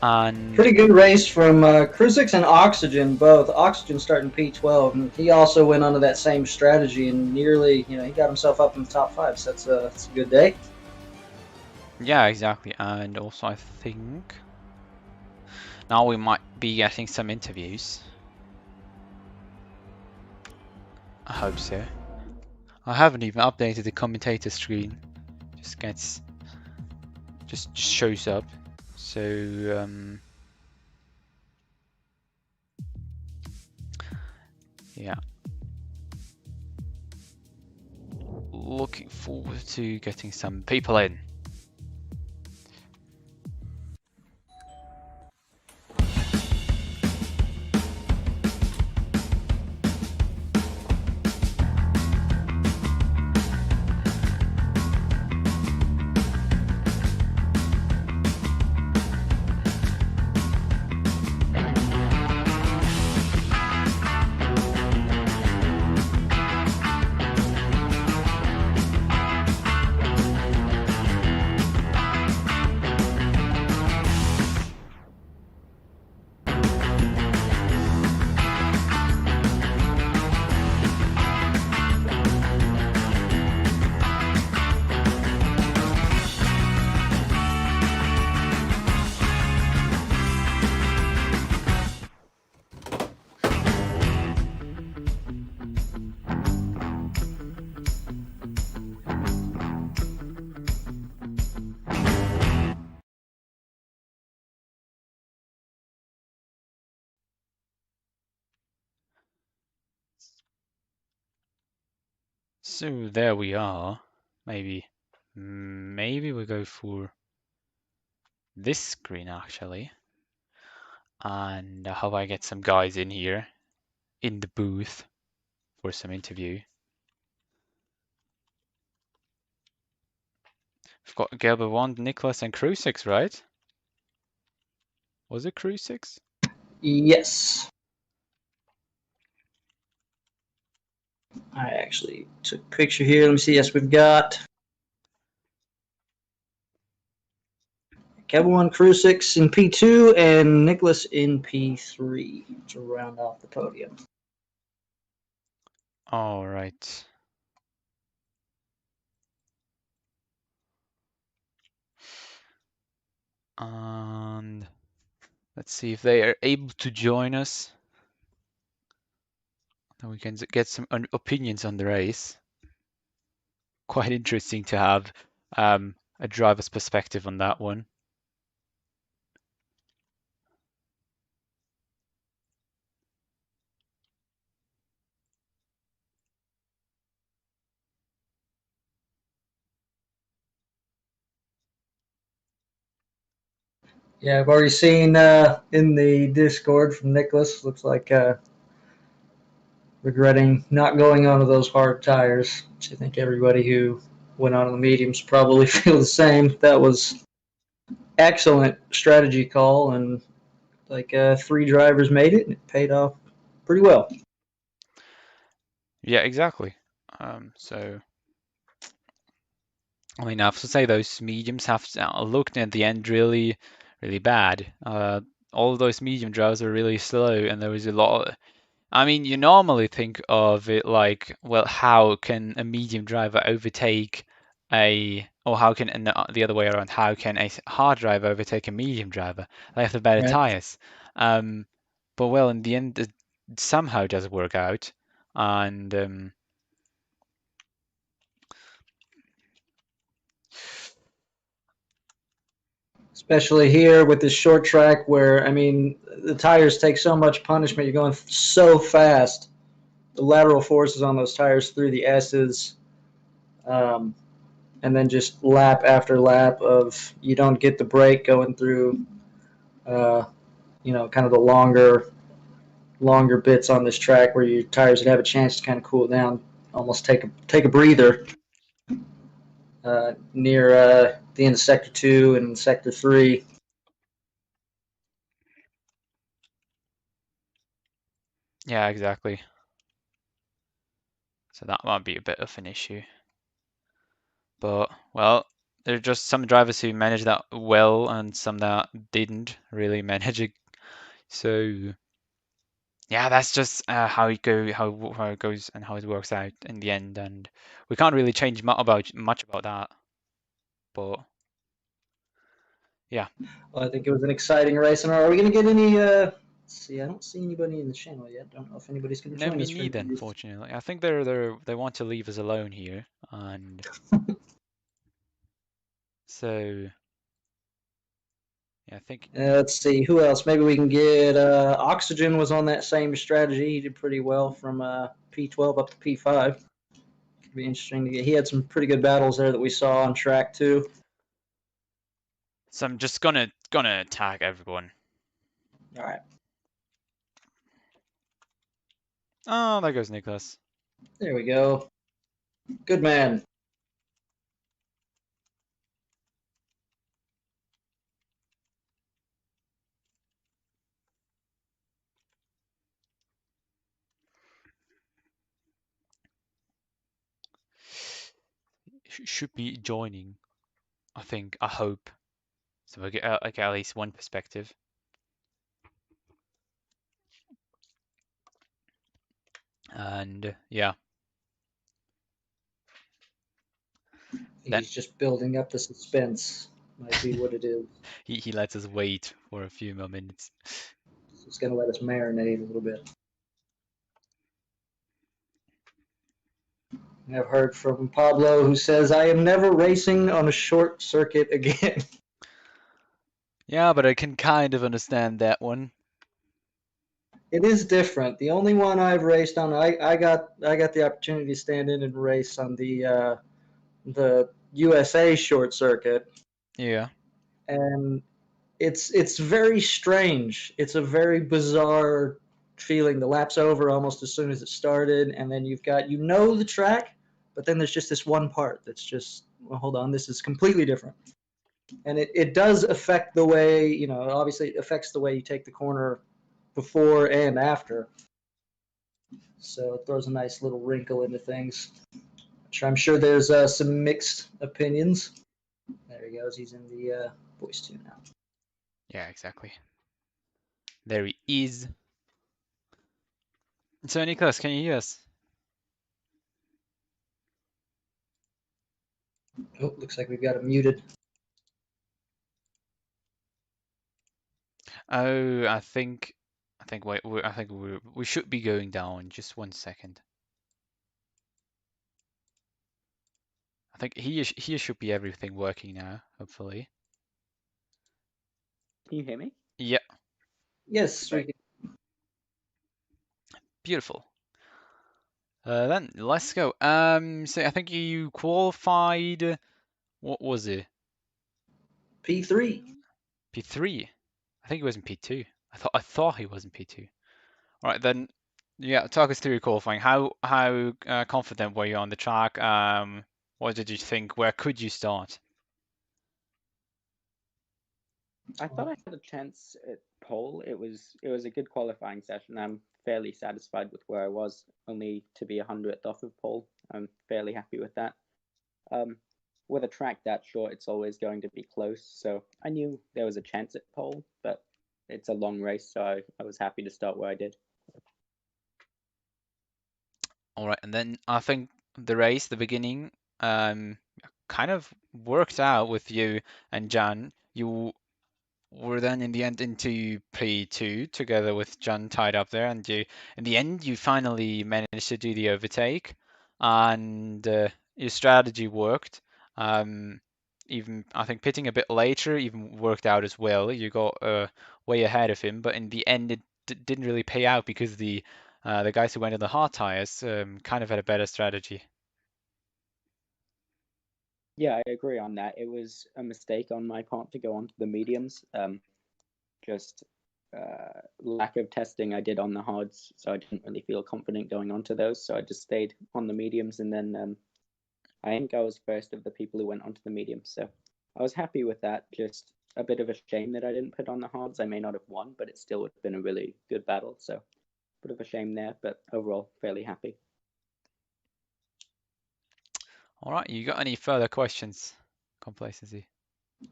And Pretty good race from Kruzix and Oxygen, both. Oxygen starting P12, and he also went onto that same strategy and nearly, he got himself up in the top 5, so that's a good day. yeah, exactly. And also I think now we might be getting some interviews. I hope so. I haven't even updated the commentator screen. Just shows up. So yeah. Looking forward to getting some people in. So there we are. Maybe we go for this screen actually. And how I get some guys in here in the booth for some interview. We've got Gerber 1, Nicholas, and Kruzix, right? Was it Kruzix? Yes. I actually took a picture here. Let me see. Yes, we've got Kevin 1, Kruzix in P2, and Nicholas in P3 to round off the podium. All right. And let's see if they are able to join us. Then we can get some opinions on the race. Quite interesting to have a driver's perspective on that one. Yeah, I've already seen in the Discord from Nicholas. Looks like regretting not going onto those hard tires, which I think everybody who went onto the mediums probably feel the same. That was excellent strategy call, and like 3 drivers made it, and it paid off pretty well. Yeah, exactly. So I mean, I have to say those mediums have looked at the end really, really bad. All of those medium drivers were really slow, and there was a lot. I mean, you normally think of it like, well, how can a medium driver overtake or how can, and the other way around, how can a hard driver overtake a medium driver? They have the better Right. tires. But well, in the end, it somehow does work out, and Especially here with this short track where, I mean, the tires take so much punishment. You're going so fast. The lateral forces on those tires through the S's, and then just lap after lap of you don't get the break going through, kind of the longer bits on this track where your tires would have a chance to kind of cool down, almost take a breather near the end of Sector 2 and Sector 3. yeah, exactly. So that might be a bit of an issue. But, well, there are just some drivers who managed that well and some that didn't really manage it. So, yeah, that's just how it goes and how it works out in the end. And we can't really change much about that. But, yeah. Well, I think it was an exciting race. And are we going to get any? Let's see, I don't see anybody in the channel yet. Don't know if anybody's going to No, join me us for neither, interviews. unfortunately. I think they want to leave us alone here. And so, yeah, I think. Let's see who else. Maybe we can get Oxygen was on that same strategy. He did pretty well from P12 up to P5. Could be interesting to get. He had some pretty good battles there that we saw on track too. So I'm just gonna tag everyone. All right, Oh, there goes Nicholas. there we go. Good man. Should be joining. I think. I hope. So we get at least one perspective. And yeah, He's just building up the suspense. Might be what it is. he lets us wait for a few more minutes. He's going to let us marinate a little bit. I've heard from Pablo who says, I am never racing on a short circuit again. Yeah, but I can kind of understand that one. It is different. The only one I've raced on, I got the opportunity to stand in and race on the USA short circuit, Yeah. and it's very strange. It's a very bizarre feeling. The lap's over almost as soon as it started, and then you've got the track, but then there's just this one part that's just, well, hold on, this is completely different. And it does affect the way, obviously it affects the way you take the corner before and after. So it throws a nice little wrinkle into things. I'm sure there's some mixed opinions. There he goes. He's in the voice tune now. Yeah, exactly. There he is. So Nicholas, can you hear us? Oh, looks like we've got him muted. Oh, I think we should be going down. Just 1 second. I think here should be everything working now, hopefully. Can you hear me? Yeah, Yes, we can. beautiful. Then let's go. So I think you qualified. What was it? P3. P3. I think he was in P2. I thought he was in P2. All right then. Yeah, talk us through qualifying. How confident were you on the track? What did you think? Where could you start? I thought I had a chance at pole. It was a good qualifying session. I'm fairly satisfied with where I was, only to be 100th off of pole. I'm fairly happy with that. With a track that short, it's always going to be close. So I knew there was a chance at pole, but it's a long race, so I was happy to start where I did. All right, and then I think the race, the beginning, kind of worked out with you and Jan. You were then in the end into P2 together with Jan tied up there, and in the end you finally managed to do the overtake, and your strategy worked. Even I think pitting a bit later even worked out as well. You got way ahead of him, but in the end it didn't really pay out because the guys who went on the hard tires kind of had a better strategy. Yeah, I agree on that. It was a mistake on my part to go onto the mediums. Just lack of testing I did on the hards, so I didn't really feel confident going onto those. So I just stayed on the mediums, and then I think I was first of the people who went onto the mediums. So I was happy with that. Just a bit of a shame that I didn't put on the hards. I may not have won, but it still would have been a really good battle. So a bit of a shame there, but overall fairly happy. All right, you got any further questions? Complacency.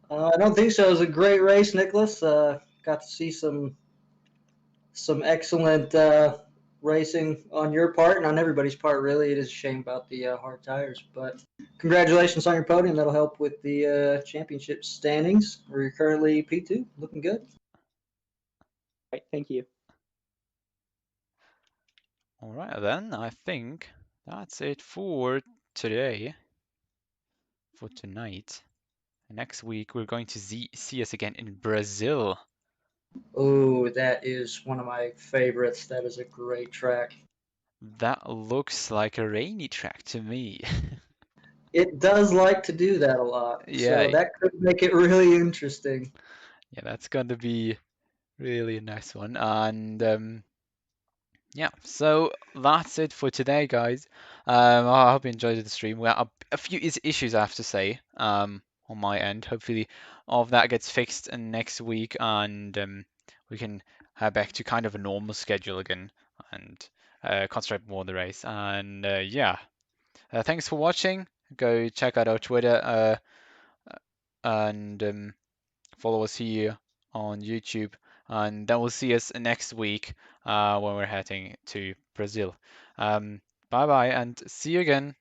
I don't think so. It was a great race, Nicholas. Got to see some excellent racing on your part and on everybody's part. Really, it is a shame about the hard tires, but congratulations on your podium. That'll help with the championship standings. Where you're currently P2, looking good. Right, thank you. All right, then I think that's it for today, for tonight. Next week we're going to see us again in Brazil. Oh, that is one of my favorites. That is a great track. That looks like a rainy track to me. It does like to do that a lot, so Yeah, that could make it really interesting. yeah, that's going to be really a nice one. And yeah, so that's it for today, guys. I hope you enjoyed the stream. We have a few issues, I have to say, on my end. Hopefully, all of that gets fixed next week, and we can head back to kind of a normal schedule again and concentrate more on the race. And yeah, thanks for watching. Go check out our Twitter and follow us here on YouTube, and then we'll see us next week when we're heading to Brazil. Bye bye, and see you again.